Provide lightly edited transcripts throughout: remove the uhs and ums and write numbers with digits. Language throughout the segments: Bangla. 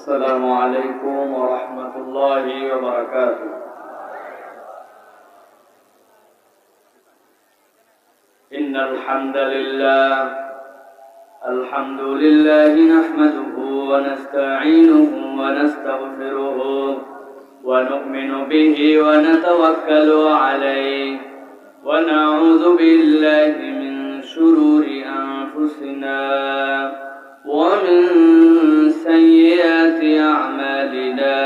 السلام عليكم ورحمة الله وبركاته. إن الحمد لله نحمده ونستعينه ونستغفره ونؤمن به ونتوكل عليه ونعوذ بالله من شرور أنفسنا ومن سيئات أعمالنا.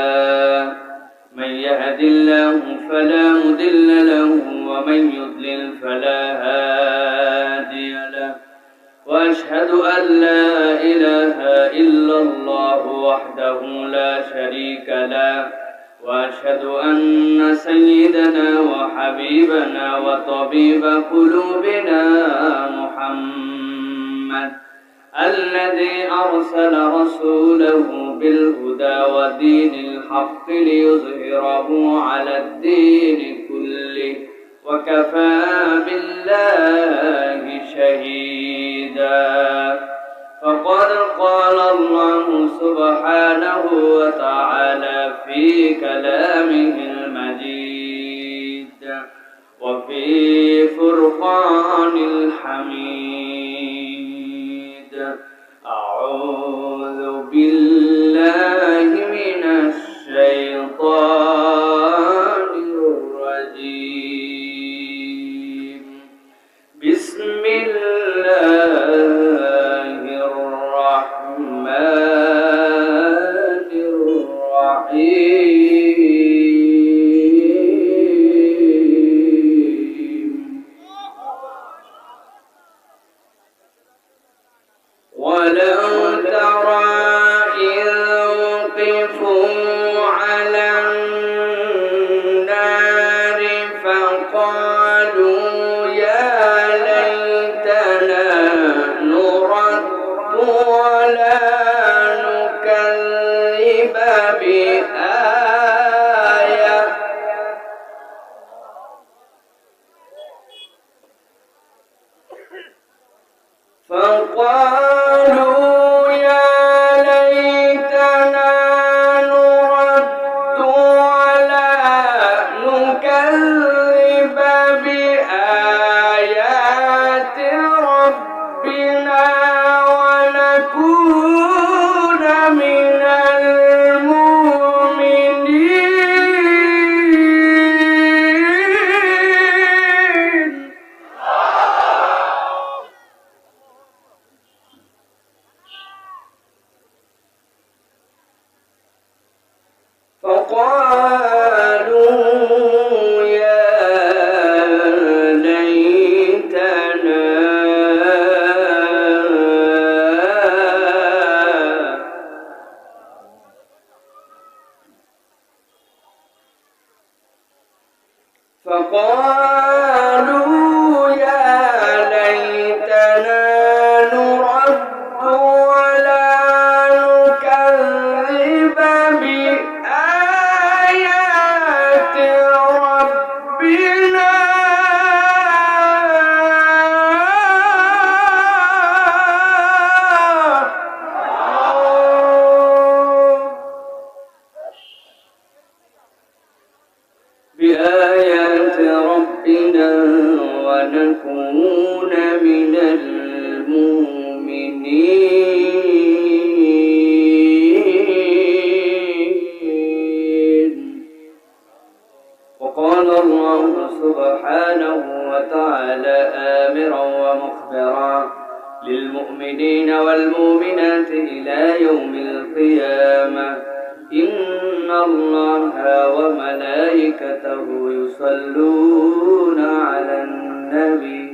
من يهد الله فلا مضل له ومن يضلل فلا هادي له، وأشهد أن لا إله إلا الله وحده لا شريك له، وأشهد أن سيدنا وحبيبنا وطبيب قلوبنا محمد الذي أرسل رسوله بالهدى ودين الحق ليظهره على الدين كله، وكفى بالله شهيدا. فقد قال الله سبحانه وتعالى في كلامه المجيد وفي فرقان الحميد: أعوذ بالله من الشيطان الرجيم. بسم الله الرحمن الرحيم. ولو ترى إذ وقفوا على النار فقالوا يا ليتنا نرد ولا نكذب بآية فقالوا يا ليتنا نرد ولا نكذب بآيات ربنا ونكون من المؤمنين. فقالوا يا ليتنا نرد ولا نكذب بآيات ربنا ونكون من المؤمنين. وقال الله سبحانه وتعالى آمرا ومخبرا للمؤمنين والمؤمنات إلى يوم القيامة: إن الله وملائكته يصلون على النبي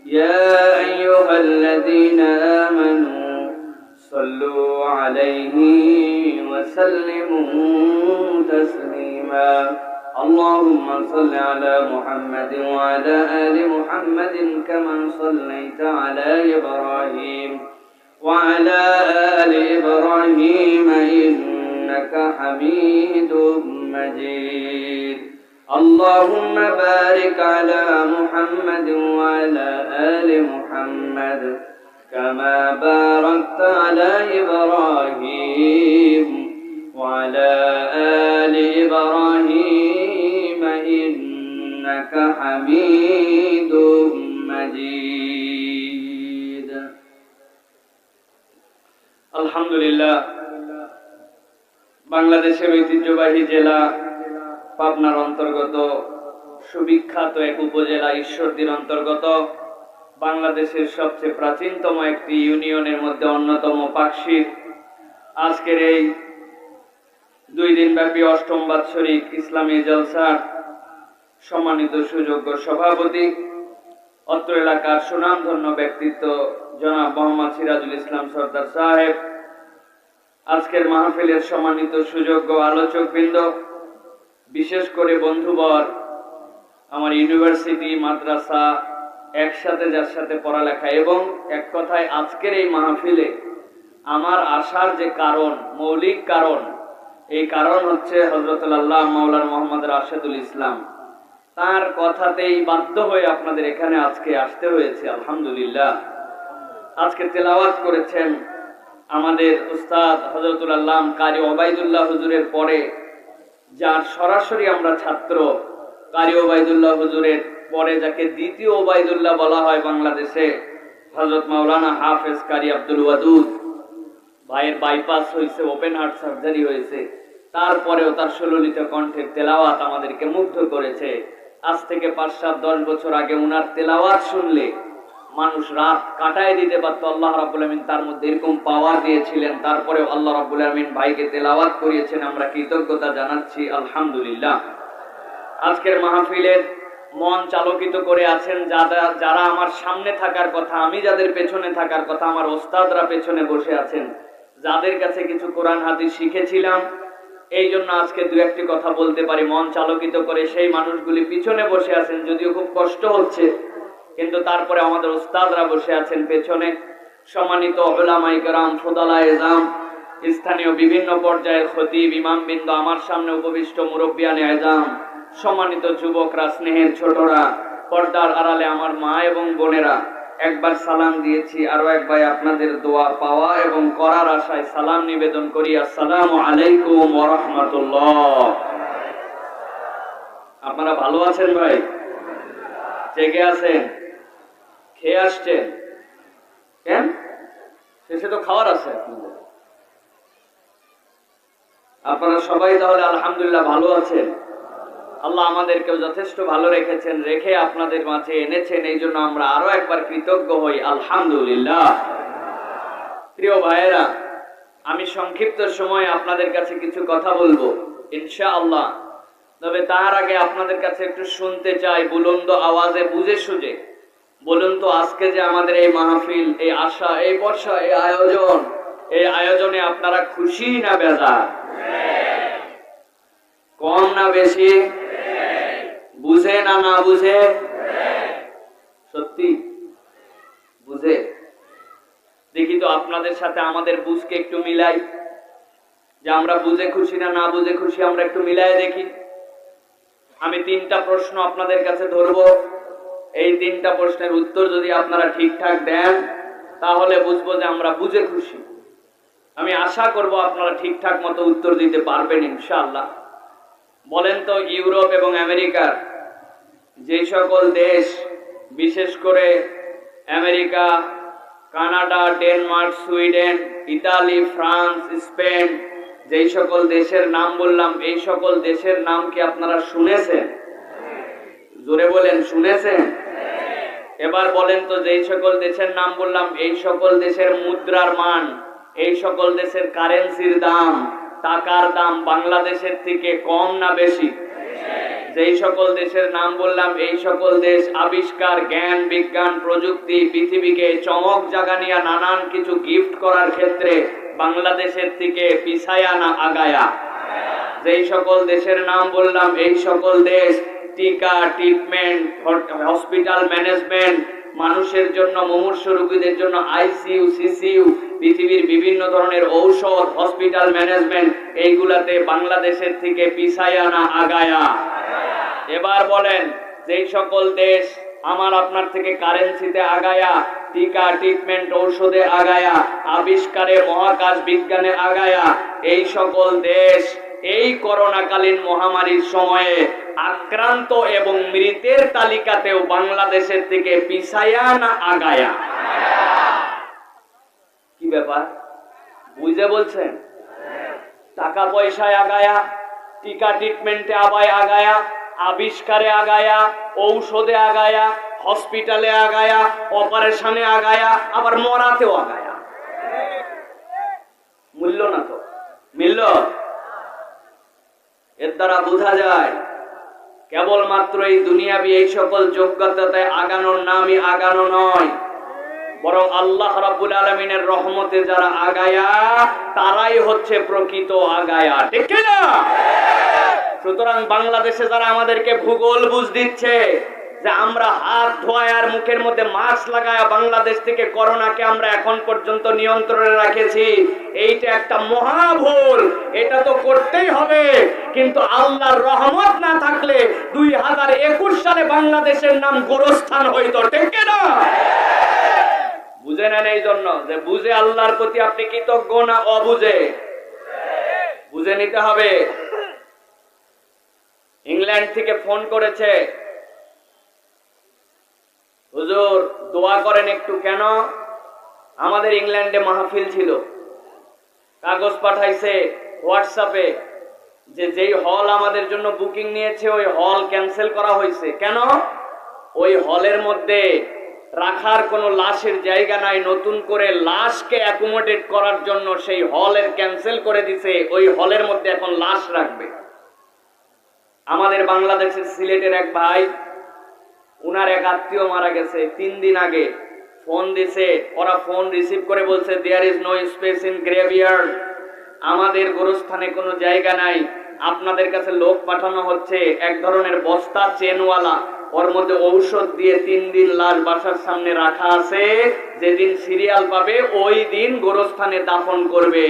يا أيها الذين آمنوا صلوا عليه وسلموا تسليما. اللهم صل على محمد وعلى آل محمد كما صليت على إبراهيم وعلى آل إبراهيم إنك حميد مجيد. اللهم بارك على محمد وعلى آل محمد كما باركت على إبراهيم إنك حميد مجيد الحمد لله বাংলাদেশের ঐতিহ্যবাহী জেলা পাবনার অন্তর্গত সুবিখ্যাত এক উপজেলা ঈশ্বরদীর অন্তর্গত বাংলাদেশের সবচেয়ে প্রাচীনতম একটি ইউনিয়নের মধ্যে অন্যতম পাকশির আজকের এই 2 দিনব্যাপী অষ্টম বাৎসরিক ইসলামী জলসার সম্মানিত সুযোগ্য সভাপতি অত্র এলাকার সুনামধন্য ব্যক্তিত্ব জনাব মোহাম্মদ সিরাজুল ইসলাম সরদার সাহেব, আজকের মাহফিলের সম্মানিত সুযোগ্য আলোচকবৃন্দ, বিশেষ করে বন্ধুবর, আমার ইউনিভার্সিটি মাদ্রাসা একসাথে যার সাথে পড়ালেখা, এবং এক কথায় আজকের এই মাহফিলে আমার আসার যে কারণ, মৌলিক কারণ, এই কারণ হচ্ছে হযরতুল আল্লাহ মাওলানা মুহাম্মদ রাশেদুল ইসলাম। তার কথাতেই বাধ্য হয়ে আপনাদের এখানে আজকে আসতে হয়েছে। আলহামদুলিল্লাহ, আজকে তেলাওয়াত করেছেন আমাদের উস্তাদ হযরতুল আল্লাম কারি ওবাইদুল্লাহ হুজুরের পরে, যার সরাসরি আমরা ছাত্র। কারি ওবাইদুল্লাহ হুজুরের পরে যাকে দ্বিতীয় ওবাইদুল্লাহ বলা হয় বাংলাদেশে, হযরত মাওলানা হাফেজ কারি আব্দুল ওয়াদুদ ভাইয়ের বাইপাস হয়েছে, ওপেন হার্ট সার্জারি হয়েছে, তারপরেও তার সুললিত কণ্ঠের তেলাওয়াত আমাদেরকে মুগ্ধ করেছে। আজ থেকে 5-7-10 বছর আগে উনার তেলাওয়াত শুনলে মানুষ রাত কাটায় দিতে পারতো। আল্লাহ রাব্বুল আমিন তার মধ্যে এরকম পাওয়ার দিয়েছিলেন, তারপরেও আল্লাহ রাব্বুল আমিন ভাইকে তেলাওয়াত করিয়েছেন, আমরা কৃতজ্ঞতা জানাচ্ছি আলহামদুলিল্লাহ। আজকের মাহফিলের মন চালকিত করে আছেন যারা আমার সামনে থাকার কথা, আমি যাদের পেছনে থাকার কথা, আমার ওস্তাদরা পেছনে বসে আছেন, যাদের কাছে কিছু কোরআন হাদিস শিখেছিলাম, এই জন্য আজকে 2-1টি কথা বলতে পারি। মন চালকিত করে সেই মানুষগুলি পিছনে বসে আছেন, যদিও খুব কষ্ট হচ্ছে, কিন্তু তারপরে আমাদের ওস্তাদরা বসে আছেন পেছনে। সম্মানিত উলামায়ে কেরাম, ফুদালায়ে ইজম, স্থানীয় বিভিন্ন পর্যায়ের খতিব, ইমামবৃন্দ, আমার সামনে উপবিষ্ট মুরব্বিয়ানে ইজম, সম্মানিত যুবকরা, স্নেহের ছোটরা, পর্দার আড়ালে আমার মা এবং বোনেরা, একবার সালাম দিয়েছি, আরো একবার আপনাদের দোয়া পাওয়া এবং করার আশায় সালাম নিবেদন করি। আসসালামু আলাইকুম ওয়া রাহমাতুল্লাহ। আপনারা ভালো আছেন ভাই? জেগে আছেন? খেয়ে আসছেন? কেন শেষে তো খাওয়ার আছে আপনাদের। আপনারা সবাই তাহলে আলহামদুলিল্লাহ ভালো আছেন। আল্লাহ আমাদেরকেও যথেষ্ট ভালো রেখেছেন, রেখে আপনাদের মাঝে এনেছেন, এই জন্য আমরা আরো একবার কৃতজ্ঞ হই আলহামদুলিল্লাহ। প্রিয় ভাইয়েরা, আমি সংক্ষিপ্ত সময়ে আপনাদের কাছে কিছু কথা বলবো ইনশাআল্লাহ। তবে তার আগে আপনাদের কাছে একটু শুনতে চাই বুলন্দ আওয়াজে, বুঝে সুঝে বলুন তো, আজকে যে আমাদের এই মাহফিল, এই আশা, এই বর্ষা, এই আয়োজনে আপনারা খুশি না বেজার? কম না বেশি? বুঝে না না বুঝে? সত্যি বুঝে? দেখি তো আপনাদের সাথে আমাদের বুঝকে একটু মিলাই, যে আমরা বুঝে খুশি না না বুঝে খুশি, আমরা একটু মিলাই দেখি। আমি 3টা প্রশ্ন আপনাদের কাছে ধরবো, এই 3টা প্রশ্নের উত্তর যদি আপনারা ঠিকঠাক দেন তাহলে বুঝবো যে আমরা বুঝে খুশি। আমি আশা করব আপনারা ঠিকঠাক মতো উত্তর দিতে পারবেন ইনশাআল্লাহ। বলেন তো, ইউরোপ এবং আমেরিকার যে সকল দেশ, বিশেষ করে America, Canada, Denmark, Sweden, Italy, France, Spain, যেই সকল দেশের নাম বললাম, এই সকল দেশের নাম কি আপনারা শুনেছেন? জোরে বলেন, শুনেছেন? এবার বলেন তো, যেই সকল দেশের নাম বললাম, এই সকল দেশের মুদ্রার মান, এই সকল দেশের কারেন্সির দাম, টাকার দাম বাংলাদেশের থেকে কম না বেশি? যেই সকল দেশের নাম বললাম, এই সকল দেশ আবিষ্কার, জ্ঞান, বিজ্ঞান, প্রযুক্তি, পৃথিবীকে চমক জাগানিয়া নানান কিছু গিফট করার ক্ষেত্রে বাংলাদেশের থেকে পিছায়া না আগায়া? যেই সকল দেশের নাম বললাম, এই সকল দেশ টিকা, ট্রিটমেন্ট, হসপিটাল ম্যানেজমেন্ট, মানুষের জন্য, মুমূর্ষু রোগীদের জন্য আইসিইউ, সিসিইউ, পৃথিবীর বিভিন্ন ধরনের ঔষধ, হসপিটাল ম্যানেজমেন্ট, এইগুলাতে বাংলাদেশের থেকে পিছায়া না আগায়া? এবার বলেন, যেই সকল দেশ আমার আপনার থেকে কারেন্সিতে আগায়া, টিকা, ট্রিটমেন্ট, ঔষধে আগায়া, আবিষ্কারে, মহাকাশ বিজ্ঞানে আগায়া, এই সকল দেশ এই করোনাকালীন মহামারীর সময়ে আক্রান্ত এবং মৃতের তালিকাতেও বাংলাদেশের থেকে পিছায়া না আগায়া? কি ব্যাপার, বুঝে বলছেন? টাকা পয়সায় আগায়া, টিকা ট্রিটমেন্টে আগায়া, আবিষ্কারে আগায়া, ঔষধে আগায়া, হসপিটালে আগায়া, অপারেশনে আগায়া, আবার মরাতেও আগায়া। মূল্য না তো মিলল? এর দ্বারা বোঝা যায় কেবলমাত্র এই দুনিয়াবি এই সকল যোগ্যতাতে আগানোর নামই আগানো নয়, বরং আল্লাহ রাব্বুল আলামিনের রহমতে যারা আগায়া তারাই হচ্ছে প্রকৃত আগায়া, ঠিক কি না? সুতরাং বাংলাদেশে যারা আমাদেরকে ভূগোল বুঝ দিচ্ছে যে আমরা হাত ধোয়া আর মুখের মধ্যে মাস্ক লাগায়া বাংলাদেশ থেকে করোনাকে আমরা এখন পর্যন্ত নিয়ন্ত্রণে রেখেছি, এইটা একটা মহা ভুল। এটা তো করতেই হবে, কিন্তু আল্লাহর রহমত না থাকলে 2021 সালে বাংলাদেশের নাম গোরস্থান হইতো, ঠিক কি না? বুঝে নেন এই জন্য যে বুঝে আল্লাহর প্রতি আপনি কৃতজ্ঞ না অবুঝে? বুঝে নিতে হবে। ইংল্যান্ড থেকে ফোন করেছে, হুজুর দোয়া করেন একটু। কেন? আমাদের ইংল্যান্ডে মাহফিল ছিল, কাগজ পাঠাইছে হোয়াটসঅ্যাপে যে যেই হল আমাদের জন্য বুকিং নিয়েছে ওই হল ক্যান্সেল করা হয়েছে। কেন? ওই হলের মধ্যে রাখার কোনো লাশের জায়গা নাই, নতুন করে লাশকে অ্যাকোমোডেট করার জন্য সেই হলের ক্যান্সেল করে দিছে, ওই হলের মধ্যে এখন লাশ রাখবে। আমাদের বাংলাদেশের সিলেটের এক ভাই, উনার এক আত্মীয় মারা গেছে 3 দিন আগে, ফোন দিছে, ওরা ফোন রিসিভ করে বলছে there is no space in graveyard, আমাদের গোরস্থানে কোনো জায়গা নাই, আপনাদের কাছে লোক পাঠানো হচ্ছে, এক ধরনের বস্তা চেনওয়ালা, ওর মধ্যে ঔষধ দিয়ে 3 দিন লাশ বাসার সামনে রাখা আছে, যেদিন সিরিয়াল পাবে ওই দিন গোরস্থানে দাফন করবে।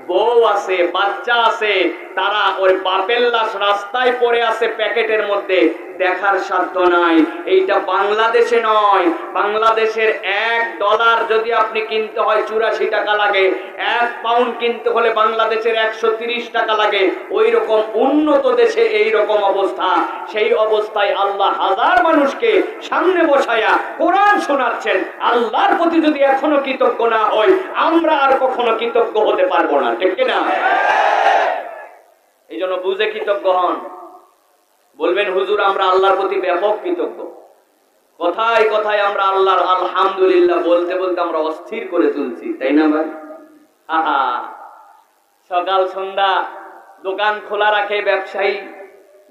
বউ আছে, বাচ্চা আছে, তারা ওই বাপের লাশ রাস্তায় পড়ে আছে প্যাকেটের মধ্যে, দেখার সাধ্য নাই। এইটা বাংলাদেশে নয়, বাংলাদেশের $1 যদি আপনি কিনতে হয় 84 টাকা লাগে, 1 পাউন্ড কিনতে হলে বাংলাদেশের 130 টাকা লাগে। ওই রকম উন্নত দেশে এই রকম অবস্থা। সেই অবস্থায় আল্লাহ হাজার মানুষকে সামনে বসায়া কোরআন শোনাচ্ছেন। আল্লাহর প্রতি যদি এখনো কৃতজ্ঞ না হই, আমরা আর কখনো কৃতজ্ঞ হতে পারবো না, ঠিক কিনা? এই জন্য বুঝে কৃতজ্ঞ হন। বলবেন হুজুর আমরা আল্লাহর প্রতি ব্যাপক কৃতজ্ঞ, কথায় কথায় আমরা আল্লাহর আলহামদুলিল্লাহ বলতে বলতে আমরা অস্থির করে তুলছি, তাই না ভাই? আহা, সকাল সন্ধ্যা দোকান খোলা রাখে ব্যবসায়ী,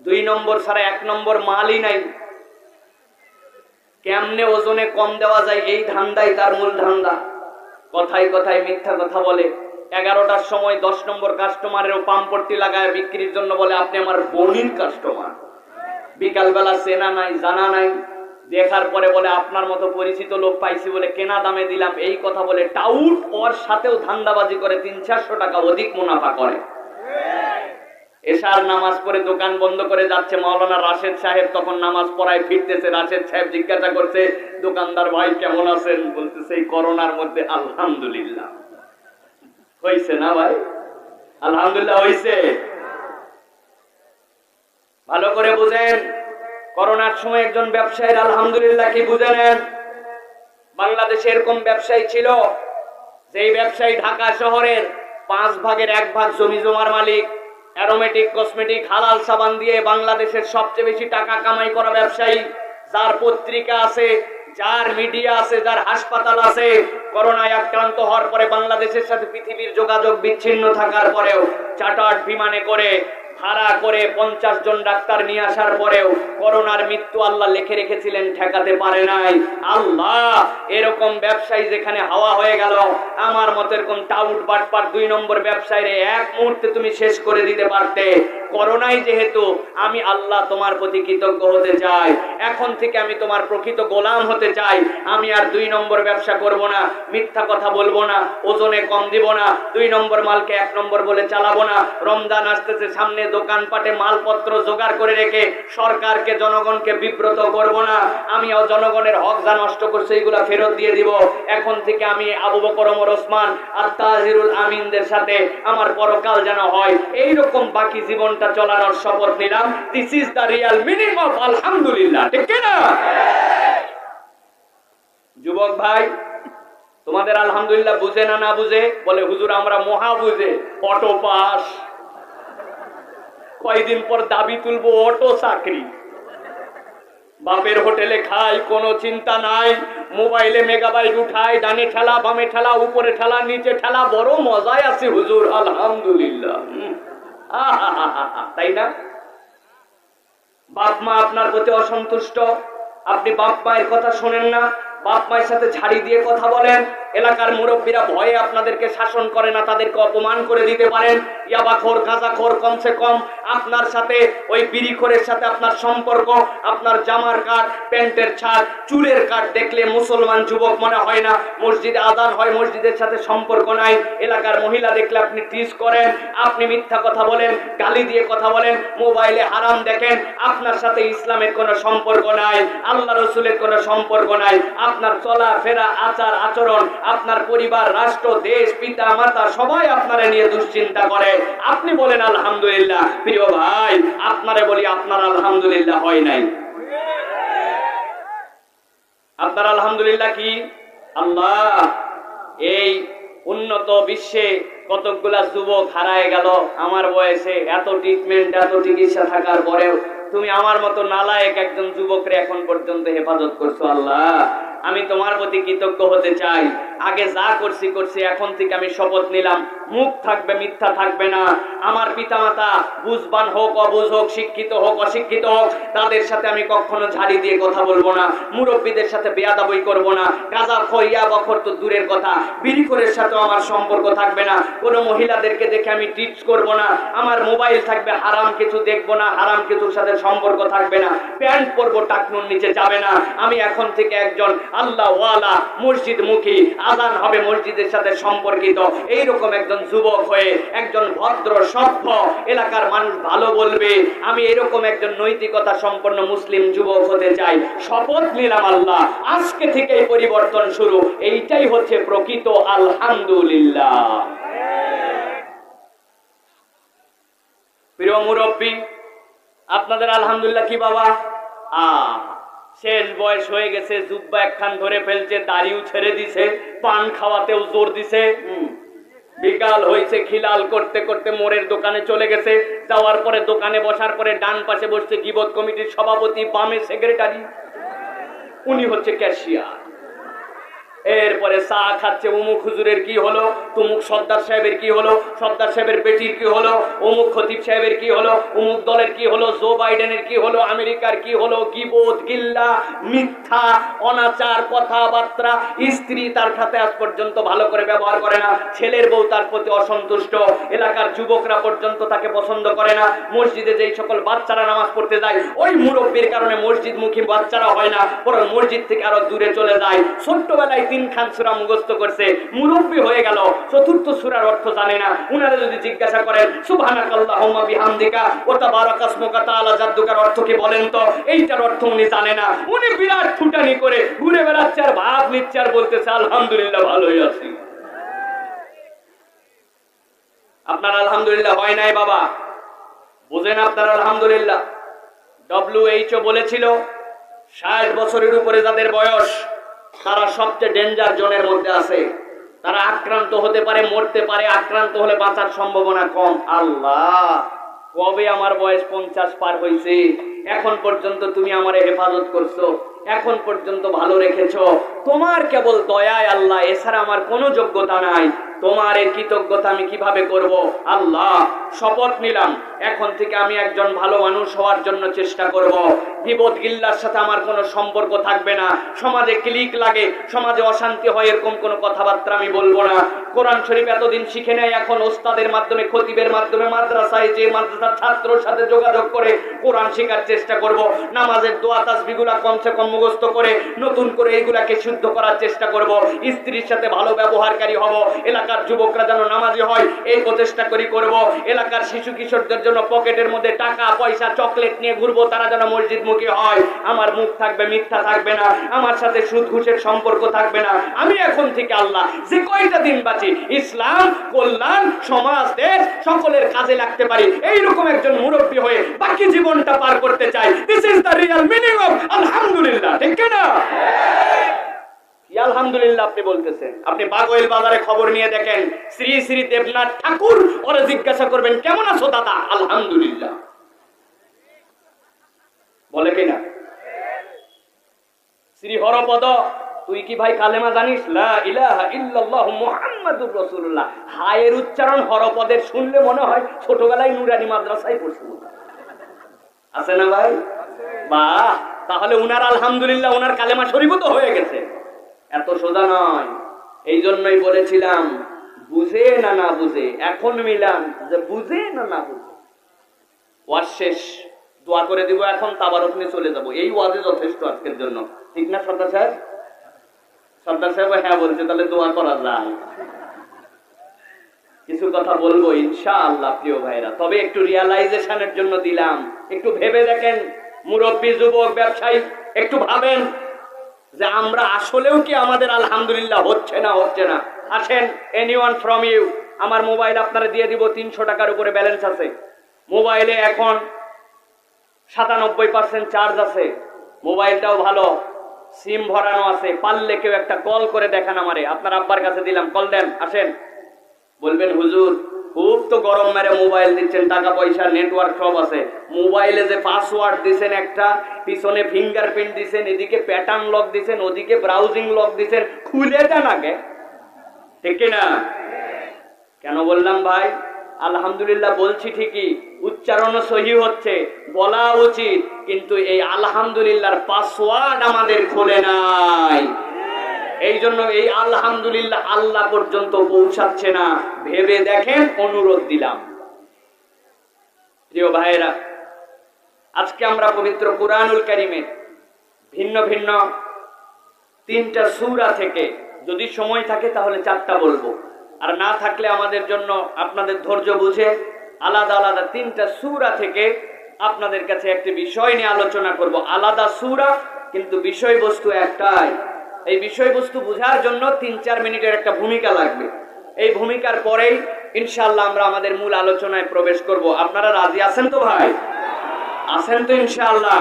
2 নম্বর ছাড়া 1 নম্বর মালই নাই। কেমনে ওজনে কম দেওয়া যায় এই ধান্দাই তার মূল ধান্দা। কথায় কথায় মিথ্যা কথা বলে। 11টার সময় 10 নম্বর কাস্টমারেরও পাম্পট্টি লাগায় বিক্রির জন্য বলে আপনি আমার বোনের কাস্টমার। বিকালবেলা চেনা নাই জানা নাই, দেখার পরে বলে আপনার মতো পরিচিত লোক পাইছি বলে কেনা দামে দিলাম, এই কথা বলে টাউট ওর সাথেও ধান্দাবাজি করে 300-400 টাকা অধিক মুনাফা করে। এশার নামাজ পড়ে দোকান বন্ধ করে যাচ্ছে মাওলানা রাশেদ সাহেব, তখন নামাজ পড়ায় ফিরতেছে। রাশেদ সাহেব জিজ্ঞাসা করছে দোকানদার ভাই কেমন আছেন? বলতেছে এই করোনার মধ্যে আলহামদুলিল্লাহ। হইছে না ভাই? আলহামদুলিল্লাহ হইছে। ভালো করে বুঝেন, করোনার সময় একজন ব্যবসায়ীর আলহামদুলিল্লাহ কি বুঝে নেন। বাংলাদেশে এরকম ব্যবসায়ী ছিল, যেই ব্যবসায়ী ঢাকা শহরের 5 ভাগের 1 ভাগ জমি জমার মালিক, অ্যারোমেটিক কসমেটিক হালাল সাবান দিয়ে বাংলাদেশের সবচেয়ে বেশি টাকা কামাই করা ব্যবসায়ী, যার পত্রিকা আছে, যার মিডিয়া আছে, যার হাসপাতাল আছে। করোনায় আক্রান্ত হওয়ার পরে বাংলাদেশের সাথে পৃথিবীর যোগাযোগ বিচ্ছিন্ন থাকার পরেও চার্টার্ড বিমানে করে ভাড়া করে 50 জন ডাক্তার নিয়ে আসার পরেও করোনার মৃত্যু আল্লাহ লিখে রেখেছিলেন, ঠেকাতে পারে নাই আল্লাহ। এরকম ব্যবসায়ী যেখানে হাওয়া হয়ে গেল, আমার মতো এরকম টাউট বাটপার 2 নম্বর ব্যবসায়ীরে এক মুহূর্তে তুমি শেষ করে দিতে পারতে। করোনায় যেহেতু আমি আল্লাহ তোমার প্রতি কৃতজ্ঞ হতে চাই, এখন থেকে আমি তোমার প্রকৃত গোলাম হতে চাই। আমি আর 2 নম্বর ব্যবসা করব না, মিথ্যা কথা বলবো না, ওজনে কম দিব না, 2 নম্বর মালকে 1 নম্বর বলে চালাবো না। রমজান আসতেছে সামনে, দোকানপাটে মালপত্র জোগাড় করে রেখে সরকারকে জনগণকে বিব্রত করব না। আমিও জনগণের হক যা নষ্ট করছে এইগুলা ফেরত দিয়ে দিব। এখন থেকে আমি আবু বকর ওমর ওসমান আর তাহিরুল আমিনদের সাথে আমার পরকাল যেন হয়, এইরকম বাকি জীবনটা চলানোর শপথ নিলাম। This is the Real meaning of আলহামদুলিল্লাহ, ঠিক না? যুবক ভাই, তোমাদের আলহামদুলিল্লাহ বুঝে না বুঝে? বলে হুজুর আমরা মহা বুঝে, অটো পাস, কয়দিন পর দাবি তুলবো অটো চাকরি, বাপের হোটেলে খাই, কোনো চিন্তা নাই, মোবাইলে মেগাবাইট উঠাই, ডানে ঠেলা বামে ঠেলা উপরে ঠেলা নিচে ঠেলা, বড় মজায় আছে হুজুর আলহামদুলিল্লাহ। তাই না? বাপ মা আপনার প্রতি অসন্তুষ্ট, আপনি বাপ মায়ের কথা শোনেন না, বাপ মায়ের সাথে ঝাড়ি দিয়ে কথা বলেন, এলাকার মুরব্বীরা ভয়ে আপনাদেরকে শাসন করে না, তাদেরকে অপমান করে দিতে পারেন। ইয়াবাখোর গাঁজাখোর, কমসে কম আপনার সাথে ওই বিড়িখোরের সাথে আপনার সম্পর্ক, আপনার জামার কাট, প্যান্টের ছাড়, চুলের কাট দেখলে মুসলমান যুবক মনে হয় না। মসজিদে আজান হয়, মসজিদের সাথে সম্পর্ক নাই। এলাকার মহিলা দেখলে আপনি টিজ করেন, আপনি মিথ্যা কথা বলেন, গালি দিয়ে কথা বলেন, মোবাইলে হারাম দেখেন, আপনার সাথে ইসলামের কোনো সম্পর্ক নাই, আল্লাহ রসুলের কোনো সম্পর্ক নাই। আপনার চলা ফেরা, আচার আচরণ, আপনার পরিবার, রাষ্ট্র, দেশ, পিতা মাতা সবাই আপনারা নিয়ে দুশ্চিন্তা করে। আপনি বলেন আলহামদুলিল্লাহ। প্রিয় ভাই, আপনারে বলি আপনার আলহামদুলিল্লাহ হয় নাই। আপনার আলহামদুলিল্লাহ কি? আল্লাহ এই উন্নত বিশ্বে কতগুলা যুবক হারায় গেল আমার বয়সে, এত ট্রিটমেন্ট এত চিকিৎসা থাকার পরেও তুমি আমার মতো নালায়েক একজন যুবকরে এখন পর্যন্ত হেফাজত করছো। আল্লাহ আমি তোমার প্রতি কৃতজ্ঞ হতে চাই। আগে যা করছি করছি, এখন থেকে আমি শপথ নিলাম মুখ থাকবে, মিথ্যা থাকবে না। আমার পিতামাতা বুঝবান হোক অবুঝ হোক, শিক্ষিত হোক অশিক্ষিত হোক, তাদের সাথে আমি কখনো ঝাড়ি দিয়ে কথা বলবো না, মুরব্বীদের সাথে বেয়াদবি করব না, গাঁজাখোর ইয়াবাখোর তো দূরের কথা, বিড়িখোরের সাথেও আমার সম্পর্ক থাকবে না। কোনো মহিলাদেরকে দেখে আমি টিচ করব না, আমার মোবাইল থাকবে, হারাম কিছু দেখবো না, হারাম কিছুর সাথে সম্পর্ক থাকবে না, প্যান্ট পরবো টাকনুর নিচে যাবে না। আমি এখন থেকে একজন আল্লাহ ওয়ালা, মসজিদ মুখী, আজান হবে মসজিদের সাথে সম্পর্কিত, এইরকম একজন যুবক হয়ে একজন ভদ্র সভ্য, এলাকার মানুষ ভালো বলবে, আমি এরকম একজন নৈতিকতা সম্পন্ন মুসলিম যুবক হতে চাই। শপথ নিলাম আল্লাহ, আজকে থেকে পরিবর্তন শুরু। এইটাই হচ্ছে প্রকৃত আলহামদুলিল্লাহ। প্রিয় মুরব্বী, আপনাদের আলহামদুলিল্লাহ কি বাবা? শেষ বয়স হয়ে গেছে, জুব্বা একখান ধরে ফেলছে, দাড়িও ছেড়ে দিছে, পান খাওয়াতেও জোর দিছে। বিকাল হয়েছে, খিলাল করতে করতে মোড়ের দোকানে চলে গেছে। যাওয়ার পরে দোকানে বসার পরে ডান পাশে বসছে গীবত কমিটির সভাপতি, বামে সেক্রেটারি, উনি হচ্ছে ক্যাশিয়ার। এরপরে চা খাচ্ছে, অমুক হুজুরের কি হলো, তমুক সর্দার সাহেবের কি হলো, সর্দার সাহেবের বেটির কি হলো, অমুক খতিব সাহেবের কি হলো, অমুক দলের কি হলো, জো বাইডেনের কি হলো, আমেরিকার কি হলো, গীবত, গিল্লা, মিথ্যা, অনাচার কথাবার্তা। স্ত্রী তার সাথে আজ পর্যন্ত ভালো করে ব্যবহার করে না, ছেলের বউ তার প্রতি অসন্তুষ্ট, এলাকার যুবকরা পর্যন্ত তাকে পছন্দ করে না। মসজিদে যেই সকল বাচ্চারা নামাজ পড়তে যায়, ওই মুরব্বীর কারণে মসজিদ মুখী বাচ্চারা হয় না, বরং মসজিদ থেকে আরো দূরে চলে যায়। ছোট্টবেলায় 3 খান সূরা মুখস্থ করছে, মুরব্বী হয়ে গেল, 4th সূরার অর্থ জানে না। উনারা যদি জিজ্ঞাসা করেন সুবহানাকাল্লাহুম্মা বিহামদিকা ওয়া তাবারাকাসমুকা তাআলা জাদ্দুকার অর্থ কি বলেন তো, এইটার অর্থ উনি জানে না। উনি বিরাট ফুটানি করে ঘুরে বেড়াচ্ছে আর ভাব নিচ্ছে আর বলতেছে আলহামদুলিল্লাহ ভালোই আছি। আপনার আলহামদুলিল্লাহ হয় নাই বাবা, বুঝেন আপনার আলহামদুলিল্লাহ। WHO বলেছিল 60 বছরের উপরে যাদের বয়স, তারা সবচেয়ে ডেঞ্জার জোনের মধ্যে আছে। তারা আক্রান্ত হতে পারে, মরতে পারে, আক্রান্ত হলে বাঁচার সম্ভাবনা কম। আল্লাহ, কবে আমার বয়স 50 পার হয়েছে, এখন পর্যন্ত তুমি আমারে হেফাজত করছো, এখন পর্যন্ত ভালো রেখেছো, তোমার কেবল দয়ায় আল্লাহ, এছাড়া আমার কোনো যোগ্যতা নাই। তোমার এই কৃতজ্ঞতা আমি কিভাবে করব? আল্লাহ শপথ নিলাম, এখন থেকে আমি একজন ভালো মানুষ হওয়ার জন্য চেষ্টা করব। গীবত গিল্লার সাথে আমার কোনো সম্পর্ক থাকবে না। সমাজে ক্লিক লাগে, সমাজে অশান্তি হয়, এরকম কোনো কথাবার্তা আমি বলবো না। কোরআন শরীফ এতদিন শিখে নেয়, এখন ওস্তাদের মাধ্যমে, খতিবের মাধ্যমে, মাদ্রাসায় যে মাদ্রাসার ছাত্রর সাথে যোগাযোগ করে কোরআন শেখার চেষ্টা করব। নামাজের দোয়া তাসবিহগুলো কমসে কম মুখস্থ করে নতুন করে এইগুলাকে শুদ্ধ করার চেষ্টা করব, স্ত্রীর সাথে ভালো ব্যবহারকারী হব, এলাকার যুবকরা যেন নামাজি হয় এই প্রচেষ্টা করব, এলাকার শিশু কিশোরদের জন্য পকেটের মধ্যে টাকা পয়সা চকলেট নিয়ে ঘুরবো, তারা যেন মসজিদমুখী হয়, আমার মুখ থাকবে মিথ্যা থাকবে না, আমার সাথে সুদ ঘুষের সম্পর্ক থাকবে না। আমি এখন থেকে আল্লাহ যে কয়টা দিন বাঁচি ইসলাম, কল্যাণ, সমাজ, দেশ সকলের কাজে লাগতে পারি এইরকম একজন মুরব্বী হয়ে বাকি জীবনটা পার করতে চাই। This is the Real meaning of আলহামদুলিল্লাহ, ঠিক না? আলহামদুলিল্লাহ আপনি বলতেছেন, আপনি বাগোয়েল বাজারে খবর নিয়ে দেখেন, শ্রী শ্রী দেবনাথ ঠাকুর ওরা জিজ্ঞাসা করবেন কেমন আছো দাদা, আলহামদুলিল্লাহ বলে কিনা? শ্রী হরপদ, তুই কি ভাই কালেমা জানিস? লা ইলাহা ইল্লাল্লাহু মুহাম্মাদুর রাসূলুল্লাহ। হায়ের উচ্চারণ হরপদের শুনলে মনে হয় ছোটবেলায় নুরানি মাদ্রাসায় পড়ছিল। আছে না ভাই? বাহ, তাহলে উনার আলহামদুলিল্লাহ উনার কালেমা শরীফও তো হয়ে গেছে। এত সোজা নয়, এই জন্যই বলেছিলাম বুঝে না না বুঝে, এখন মিলান যে বুঝে না না বুঝে। ওয়াজ শেষ, দোয়া করে দিব এখন, তাবারক নিয়ে চলে যাব। এই ওয়াজে যথেষ্ট আজকের জন্য, ঠিক না সর্দার সাহেব? সর্দার সাহেব হ্যাঁ বলছে, তাহলে দোয়া করা যায়। কিছু কথা বলবো ইনশাআল্লাহ প্রিয় ভাইরা, তবে একটু রিয়ালাইজেশনের জন্য দিলাম। একটু ভেবে দেখেন, মুরব্বী, যুবক, ব্যবসায়ী, একটু ভাবেন যে আমরা আসলেও কি আমাদের আলহামদুলিল্লাহ হচ্ছে না হচ্ছে না। আসেন, এনিওয়ান ফ্রম ইউ, আমার মোবাইল আপনারা দিয়ে দিব, 300 টাকার উপরে ব্যালেন্স আছে মোবাইলে, এখন 97% চার্জ আছে, মোবাইলটাও ভালো, সিম ভরানো আছে। পারলে কেউ একটা কল করে দেখান আমারে, আপনার আব্বার কাছে দিলাম, কল দেন, আসেন। বলবেন হুজুর খুব তো গরম মেরে মোবাইল দিচ্ছেন, টাকা পয়সা নেটওয়ার্ক সব আছে, মোবাইলে যে পাসওয়ার্ড দিছেন একটা, পিছনে ফিঙ্গারপ্রিন্ট দিছেন, এদিকে প্যাটার্ন লক দিছেন, ওদিকে ব্রাউজিং লক দিছেন, খুলে দেন আগে, ঠিক না? কেন বললাম ভাই? আলহামদুলিল্লাহ বলছি ঠিকই, উচ্চারণ সহি হচ্ছে, বলা উচিত, কিন্তু এই আলহামদুলিল্লাহর পাসওয়ার্ড আমাদের খুলে নাই। এই জন্য এই আলহামদুলিল্লাহ আল্লাহ পর্যন্ত পৌঁছাচ্ছে না। ভেবে দেখেন, অনুরোধ দিলাম। প্রিয় ভাইয়েরা, আজকে আমরা পবিত্র কুরআনুল কারীমের ভিন্ন ভিন্ন 3টা সূরা থেকে, যদি সময় থাকে তাহলে 4টা বলবো, আর না থাকলে আমাদের জন্য আপনাদের ধৈর্য বুঝে আলাদা আলাদা 3টা সূরা থেকে আপনাদের কাছে একটি বিষয় নিয়ে আলোচনা করব। আলাদা সূরা কিন্তু বিষয়বস্তু একটাই। এই বিষয়বস্তু বোঝার জন্য 3-4 মিনিটের একটা ভূমিকা লাগবে। এই ভূমিকার পরেই ইনশাআল্লাহ আমরা আমাদের মূল আলোচনায় প্রবেশ করব। আপনারা রাজি আছেন তো ভাই? আছেন তো ইনশাআল্লাহ?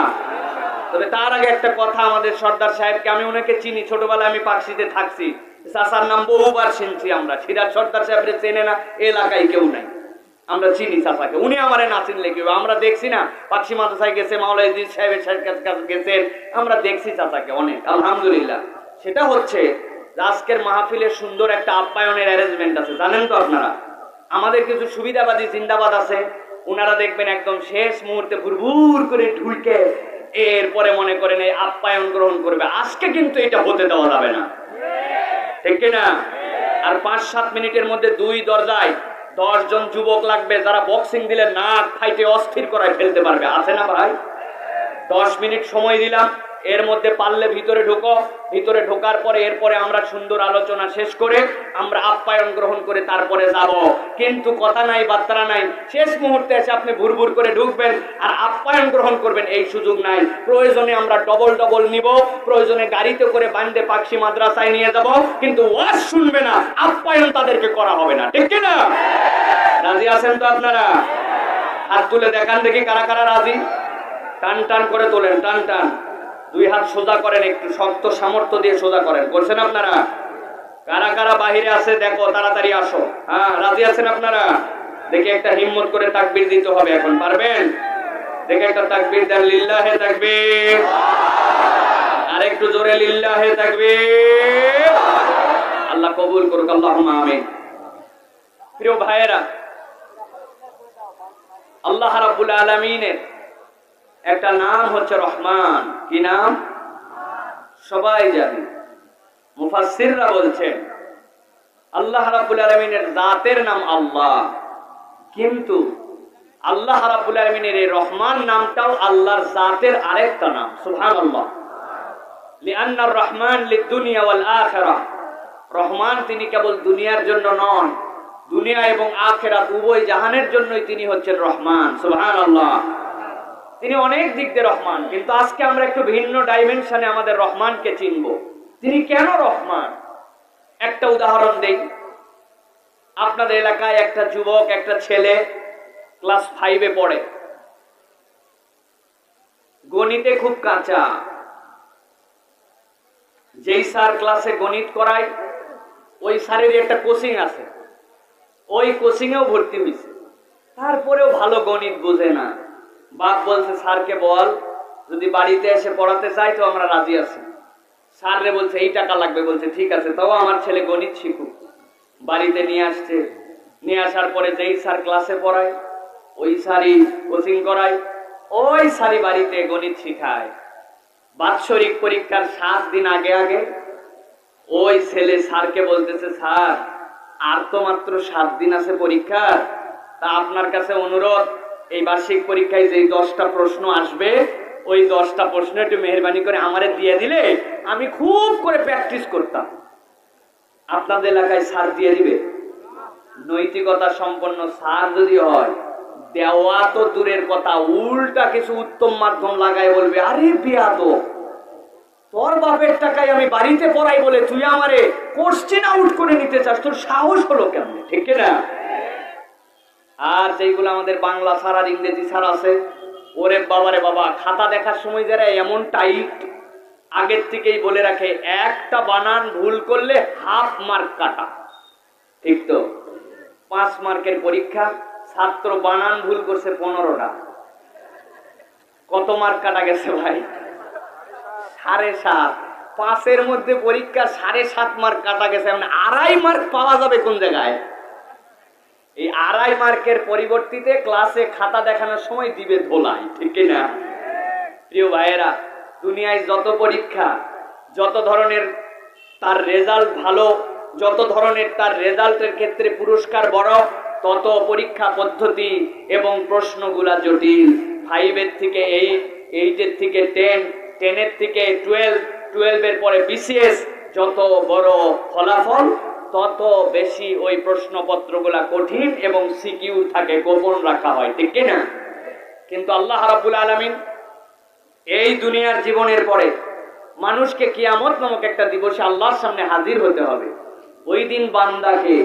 তবে তার আগে একটা কথা, আমাদের সর্দার সাহেবকে আমি ওনাকে চিনি, ছোটবেলায় আমি পাকশিতে থাকছি, চাচার নাম বহুবার শুনছি আমরা। সিরাজ সর্দার সাহেবরে চেনে না এলাকায় কেউ নাই, আমরা চিনি চাচাকে, উনি আমারে না চিনলে কেউ। আমরা দেখছি না, পাকশি মাদ্রাসায় গেছে, মাওলানা সাহেবের কাছে গেছেন, আমরা দেখছি চাচাকে অনেক, আলহামদুলিল্লাহ। সেটা হচ্ছে আজকের মাহফিলের সুন্দর একটা আপ্যায়নের অ্যারেঞ্জমেন্ট আছে, জানেন তো আপনারা। আমাদের কিছু সুবিধাবাদী জিন্দাবাদ আছে, ওনারা দেখবেন একদম শেষ মুহূর্তে ভুরভুর করে ঢুকে এরপরে মনে করেন এই আপ্যায়ন গ্রহণ করবে। আজকে কিন্তু এটা হতে দেওয়া যাবে না, ঠিক না? আর 5-7 মিনিটের মধ্যে 2 দরজায় 10 জন যুবক লাগবে, যারা বক্সিং দিলে নাক ফাইটে অস্থির করায় ফেলতে পারবে, আছে না ভাই? 10 মিনিট সময় দিলাম, এর মধ্যে পারলে ভিতরে ঢোকো। ভিতরে ঢোকার পরে এরপরে আমরা সুন্দর আলোচনা শেষ করে আমরা আপ্যায়ন গ্রহণ করে তারপরে যাব। কিন্তু কথা নাই বার্তা নাই, শেষ মুহূর্তে এসে আপনি ভুরভুর করে ঢুকবেন আর আপ্যায়ন গ্রহণ করবেন, এই সুযোগ নাই। প্রয়োজনে আমরা ডবল ডবল নিব, প্রয়োজনে গাড়িতে করে বান্দে পাকশি মাদ্রাসায় নিয়ে যাব, কিন্তু ওয়াজ শুনবে না, আপ্যায়ন তাদেরকে করা হবে না, ঠিক না? রাজি আছেন তো আপনারা? হাত তুলে দেখান দেখি কারা কারা রাজি। টান টান করে তোলেন, টান টান। 2 হাত সোজা করেন, একটু শক্ত সামর্থ্য দিয়ে সোজা করেন। করছেন আপনারা? কারা কারা বাহিরে আছে দেখো, তাড়াতাড়ি আসো। হ্যাঁ, রাজি আছেন আপনারা? দেখি একটা হিম্মত করে তাকবীর দিতে হবে, এখন পারবেন? দেখে একটা তাকবীর দেন, লিল্লাহে তাকবীর। আর একটু জোরে লিল্লাহে তাকবীর। আল্লাহ কবুল করুক, আল্লাহুম্মা আমিন। প্রিয় ভাইয়েরা, আল্লাহ রাব্বুল আলামিনের একটা নাম হচ্ছে রহমান। কি নাম? সবাই জানে। মুফাসসিররা বলছেন আল্লাহ রাব্বুল আলামিনের জাতের নাম আল্লাহ, কিন্তু আল্লাহ রাব্বুল আলামিনের এই রহমান নামটাও আল্লাহর জাতের আরেকটা নাম। সুবহানাল্লাহ। লিআন্নার রহমান লিদ-দুনিয়া ওয়াল আখিরাহ, রহমান তিনি কেবল দুনিয়ার জন্য নন, দুনিয়া এবং আখিরাত উভয় জাহানের জন্যই তিনি হচ্ছেন রহমান। সুবহানাল্লাহ। তিনি অনেক দিক দিয়ে রহমান, কিন্তু আজকে আমরা একটু ভিন্ন ডাইমেনশনে আমাদের রহমানকে চিনব। তিনি কেন রহমান? একটা উদাহরণ দেই। আপনাদের এলাকায় একটা যুবক, একটা ছেলে ক্লাস 5-এ পড়ে, গণিতে খুব কাঁচা। যেই স্যার ক্লাসে গণিত করায় ওই স্যারের একটা কোচিং আছে, ওই কোচিং এও ভর্তি হয়েছে, তারপরেও ভালো গণিত বোঝে না। বাপ বলছে স্যারকে বল, যদি বাড়িতে এসে পড়াতে চাই তো আমরা রাজি আছি। স্যাররে বলছে এই টাকা লাগবে, বলছে ঠিক আছে, তাও আমার ছেলে গণিত শিখুক। বাড়িতে নিয়ে আসছে, নিয়ে আসার পরে যেই স্যার ক্লাসে পড়ায় ওই স্যারই কোচিং করায়, ওই স্যারই বাড়িতে গণিত শিখায়। বাৎসরিক পরীক্ষার 7 দিন আগে আগে ওই ছেলে স্যারকে বলতেছে, স্যার আর তো মাত্র 7 দিন আছে পরীক্ষা, তা আপনার কাছে অনুরোধ, এই বার্ষিক পরীক্ষায় যে 10টা প্রশ্ন আসবে ওই 10টা প্রশ্ন একটু মেহেরবানি করে আমারে দিয়ে দিলে আমি খুব করে প্র্যাকটিস করতাম। আপনাদের এলাকায় স্যার দিয়ে দিবে? নৈতিকতা সম্পন্ন স্যার যদি হয়, দেওয়া তো দূরের কথা, উল্টা কিছু উত্তম মাধ্যম লাগায় বলবে, আরে বেয়াদব, তোর বাপের টাকায় আমি বাড়িতে পড়াই বলে তুই আমারে কোশ্চেন আউট করে নিতে চাস, তোর সাহস হলো কেমনে? ঠিক না? আর যেগুলো আমাদের বাংলা স্যার আর ইংরেজি স্যার আছে, ওরে বাবারে বাবা, খাতা দেখার সময় যারা এমন টাইট, আগের থেকেই বলে রাখে একটা বানান ভুল করলে হাফ মার্ক কাটা। ঠিক তো? 5 মার্কের পরীক্ষা, ছাত্র বানান ভুল করছে 15টা, কত মার্ক কাটা গেছে ভাই? 7.5। 5-এর মধ্যে পরীক্ষা 7.5 মার্ক কাটা গেছে, মানে 2.5 মার্ক পাওয়া যাবে কোন জায়গায়? এই 2.5 মার্কের পরিবর্তিতে ক্লাসে খাতা দেখানোর সময় দিবে ধোলাই। ঠিক না? প্রিয় ভাইয়েরা, দুনিয়ায় যত পরীক্ষা, যত ধরনের তার রেজাল্ট ভালো, যত ধরনের তার রেজাল্টের ক্ষেত্রে পুরস্কার বড়, তত পরীক্ষা পদ্ধতি এবং প্রশ্নগুলা জটিল। 5-এর থেকে 8, 8-এর থেকে 10, 10-এর থেকে 12, 12-এর পরে BCS, যত বড় ফলাফল তত বেশি ওই প্রশ্নপত্রগুলা কঠিন এবং সিকিউ থাকে, গোপন রাখা হয়। ঠিক না? কিন্তু আল্লাহ রাব্বুল আলামিন এই দুনিয়ার জীবনের পরে মানুষকে কিয়ামত নামক একটা দিবসে আল্লাহর সামনে হাজির হতে হবে। ওই দিন বান্দাকে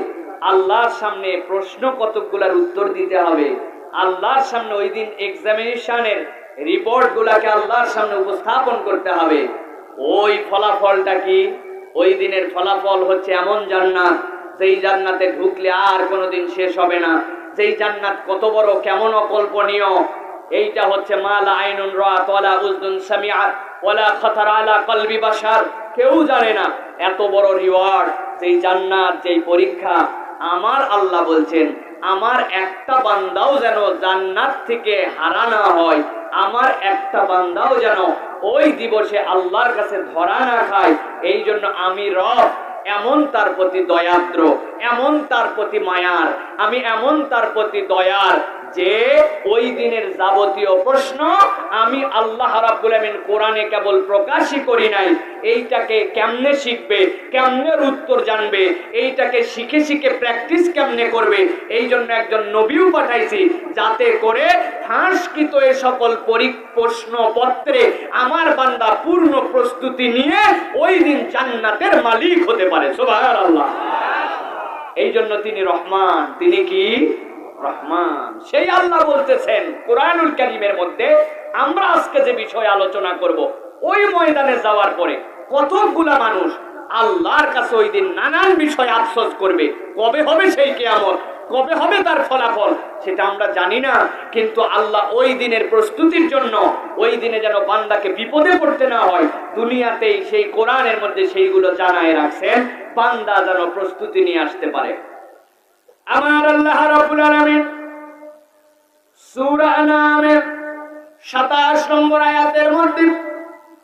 আল্লাহর সামনে প্রশ্ন কতকগুলার উত্তর দিতে হবে। আল্লাহর সামনে ওই দিন এক্সামিনেশনের রিপোর্ট গুলাকে আল্লাহর সামনে উপস্থাপন করতে হবে। ওই ফলাফলটা কি? ওই দিনের ফলাফল হচ্ছে এমন জান্নাত, যেই জান্নাতে ঢুকলে আর কোনোদিন শেষ হবে না। যেই জান্নাত কত বড়, কেমন অকল্পনীয়, এইটা হচ্ছে মালা আইনুন রাআত ওয়ালা উযুন সামিআত ওয়ালা খাতার আলা কলবি বাশার, কেউ জানে না এত বড় রিওয়ার্ড, যেই জান্নাত, যেই পরীক্ষা। আমার আল্লাহ বলছেন, আমার একটা বান্দাও যেন জান্নাত থেকে হারা না হয়, আমার একটা বান্দাও যেন ওই দিবসে আল্লাহর কাছে ধরা না খায়। এই জন্য আমি রব এমন তার প্রতি দয়াদ্র, এমন তার প্রতি মায়ার, আমি এমন তার প্রতি দয়ার, যে ওই দিনের যাবতীয় প্রশ্ন আমি আল্লাহ রাব্বুল আমিন কোরআনে কেবল প্রকাশই করি নাই, এইটাকে কেমনে শিখবে, কেমনে উত্তর জানবে, এইটাকে শিখে শিখে প্র্যাকটিস কেমনে করবে, এই জন্য একজন নবীও পাঠাইছি, যাতে করে ফাঁসকৃত এই সকল প্রশ্নপত্রে আমার বান্দা পূর্ণ প্রস্তুতি নিয়ে ওই দিন জান্নাতের মালিক হতে পারে। সুবহানাল্লাহ। এই জন্য তিনি রহমান। তিনি কি? রহমান। সেই আল্লাহ বলতেছেন কোরআনুল কারীমের মধ্যে, আমরা আজকে যে বিষয় আলোচনা করব, ওই ময়দানে যাওয়ার পরে কতগুলা মানুষ আল্লাহর কাছে ওই দিন নানান বিষয় আফসোস করবে। কবে হবে সেই কিয়ামত, কবে হবে তার ফলাফল, সেটা আমরা জানি না, কিন্তু আল্লাহ ওই দিনের প্রস্তুতির জন্য, ওই দিনে যেন বান্দাকে বিপদে পড়তে না হয়, দুনিয়াতেই সেই কোরআনের মধ্যে সেইগুলো জানায় রাখছেন, বান্দা যেন প্রস্তুতি নিয়ে আসতে পারে। আমার আল্লাহ রাব্বুল আলামিন সূরা আনআমের 27 নম্বর আয়াতের মধ্যে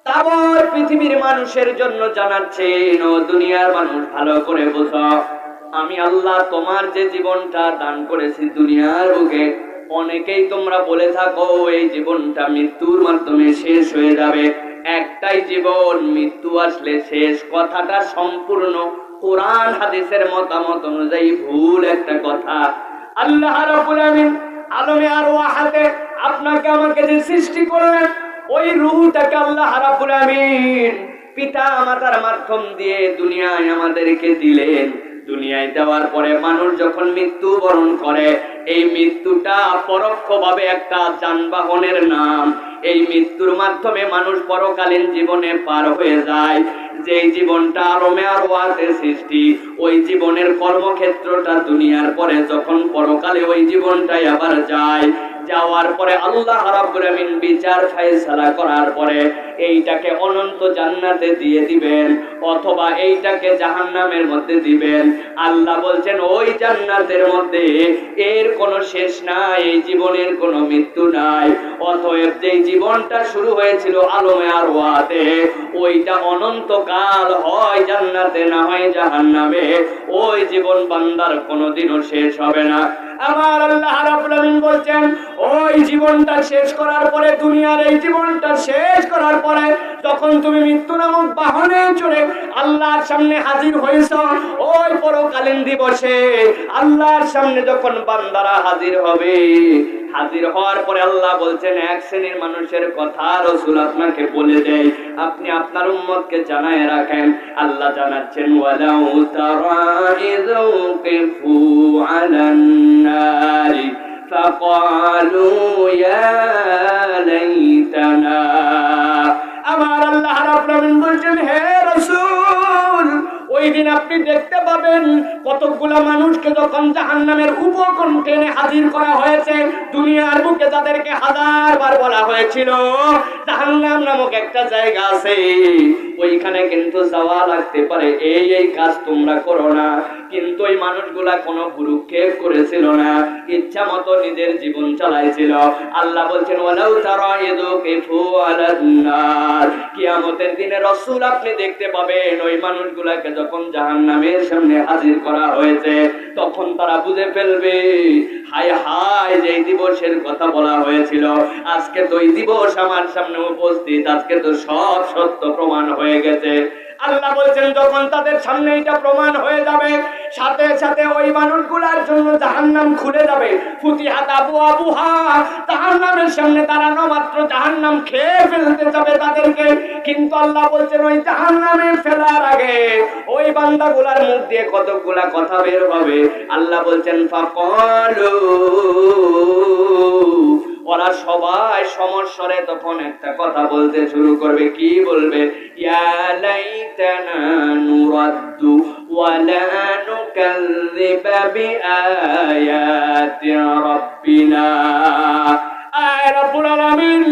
তাবর পৃথিবীর মানুষের জন্য জানাচ্ছেন, ও দুনিয়ার মানুষ ভালো করে বোঝো, আমি আল্লাহ তোমার যে জীবনটা দান করেছি দুনিয়ার বুকে, অনেকেই তোমরা বলে থাকো এই জীবনটা মৃত্যুর মাধ্যমে শেষ হয়ে যাবে, একটাই জীবন, মৃত্যু আসলে শেষ। কথাটা সম্পূর্ণ কোরআন হাদিসের মতামত অনুযায়ী ভুল একটা কথা। আল্লাহ রাব্বুল আমিন আলমে আরওয়াহাতে আপনাকে আমাকে যে সৃষ্টি করলেন, ওই রূহটাকে আল্লাহ রাব্বুল আমিন পিতা মাতার মাধ্যম দিয়ে দুনিয়ায় আমাদেরকে দিলেন। দুনিয়ায় দেওয়ার পরে মানুষ যখন মৃত্যুবরণ করে, এই মৃত্যুটা পরোক্ষভাবে একটা যানবাহনের নাম। এই মৃত্যুর মাধ্যমে মানুষ পরকালীন জীবনে পার হয়ে যায়। যেই জীবনটা আলমে আরওয়াহাতে সৃষ্টি, ওই জীবনের কর্মক্ষেত্রটা দুনিয়ার পরে যখন পরকালে ওই জীবনটাই আবার যায়। যাওয়ার পরে আল্লাহ রাব্বুল আমিন বিচার ফায়সালা করার পরে এইটাকে অনন্ত জান্নাতে দিয়ে দিবেন, অথবা এইটাকে জাহান্নামের মধ্যে দিবেন। আল্লাহ বলছেন ওই জান্নাতের মধ্যে এর কোনো শেষ নাই, এই জীবনের কোনো মৃত্যু নাই। অতএব যেই জীবনটা শুরু হয়েছিল আলমে আরওয়াহাতে, ওইটা অনন্তকাল, হয় জান্নাতে না হয় জাহান্নামে। ওই জীবন বান্দার কোনোদিনও শেষ হবে না। আমার আল্লাহ রাব্বুল আমিন বলছেন ওই জীবনটা শেষ করার পরে, দুনিয়ার এই জীবনটা শেষ করার পরে যখন তুমি মৃত্যু নামক বাহনে চড়ে আল্লাহর সামনে হাজির হয়েছ, ওই পরকালীন দিবসে আল্লাহর সামনে যখন বান্দারা হাজির হবে, হাজির হওয়ার পরে আল্লাহ বলছেন এক শ্রেণীর মানুষের কথা রাসূল আপনাকে বলে দেয়, আপনি আপনার উম্মতকে জানায় রাখেন। আল্লাহ জানাচ্ছেন ওয়ালাউ তারা ইযু কিফু আলান নারি ফাকালু ইয়া লাইতানা। আমার আল্লাহ রাব্বুল আমিন বলছেন হে রাসূল, ওই দিন আপনি দেখতে পাবেন কতগুলা মানুষকে যখন জাহান্নামের উপকণ্ঠে টেনে হাজির করা হয়েছে। দুনিয়ার বুকে যাদেরকে হাজারবার বলা হয়েছিল জাহান্নাম নামক একটা জায়গা আছে, ওইখানে কিন্তু যাওয়া লাগতে পারে, এই এই কাজ তোমরা করো না। কিন্তু ওই মানুষগুলা কোনো ভ্রুক্ষেপ করেছিল না, ইচ্ছা মতো নিজের জীবন চালাইছিল। আল্লাহ বলছেন ওয়ালাউ তারা ইযু কিফু আলান নার, কিয়ামতের দিনে রাসূল আপনি দেখতে পাবেন ওই মানুষগুলাকে যখন জাহান্নামের সামনে হাজির করা হয়েছে, তখন তারা বুঝে ফেলবে হায় হায় যে দিবসের কথা বলা হয়েছিল, আজকে তো এই দিবস আমার সামনে উপস্থিত, আজকে তো সব সত্য প্রমাণ হয়ে গেছে। আল্লাহ বলছেন যখন তাদের সামনে এটা প্রমাণ হয়ে যাবে, সাথে সাথে ওই মানুষগুলার জন্য জাহান্নাম খুলে যাবে। ফুতিহাত আবওয়াবুহা, জাহান্নামের সামনে দাঁড়ানো মাত্র জাহান্নাম খেয়ে ফেলতে যাবে তাদেরকে। কিন্তু আল্লাহ বলছেন ওই জাহান্নামে ফেলার আগে ওই বান্দাগুলার মুখ দিয়ে কতগুলা কথা বের হবে। আল্লাহ বলছেন ফাকালু, ওরা সবাই সমস্বরে তখন একটা কথা বলতে শুরু করবে। কি বলবে? ইয়া লাইতানা নুরাদ্দু ওয়া লা নুকাযযিবা বিআয়াতি রাব্বিনা। আয় রব্বুল আলামিন,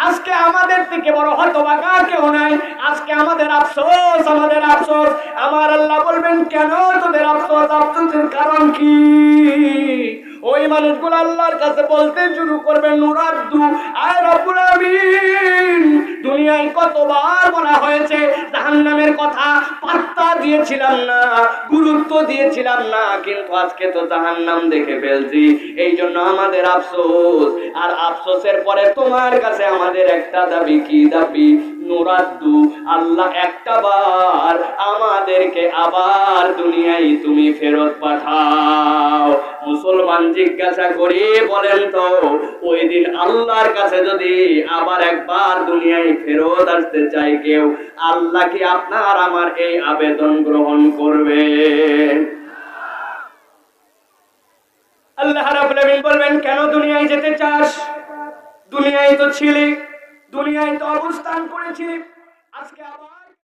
আজকে আমাদের থেকে বড় হতভাগা কেউ নাই। আজকে আমাদের আফসোস, আমাদের আফসোস। আমার আল্লাহ বলবেন কেন তোদের আফসোস? আফসোসের কারণ কি? ওই মানুষগুলো আল্লাহর কাছে বলতে শুরু করবে নুরাদ্দু, আয় রব্বুল আমিন, দুনিয়ায় কতবার বলা হয়েছে জাহান্নামের কথা, পাত্তা দিয়েছিলাম না, গুরুত্ব দিয়েছিলাম না, কিন্তু আজকে তো জাহান্নাম দেখে ফেলছি, এই জন্য আমাদের আফসোস। আর আফসোসের পরে তোমার কাছে আমাদের একটা দাবি। কি দাবি? নুরাদ্দু, আল্লাহ একটা বার আমাদেরকে আবার দুনিয়ায় তুমি ফেরত পাঠাও। মুসলমান জিজ্ঞাসা করি, বলেন তো ওই দিন আল্লাহর কাছে যদি আবার একবার দুনিয়ায় ফেরত আসতে চাই কেউ, আল্লাহ কি আপনার আমার এই আবেদন গ্রহণ করবে? আল্লাহ রাব্বুল আমিন বলবেন কেন দুনিয়ায় যেতে চাস? দুনিয়ায় তো ছিলি, দুনিয়ায় তো অবস্থান করেছিলি, আজকে আবার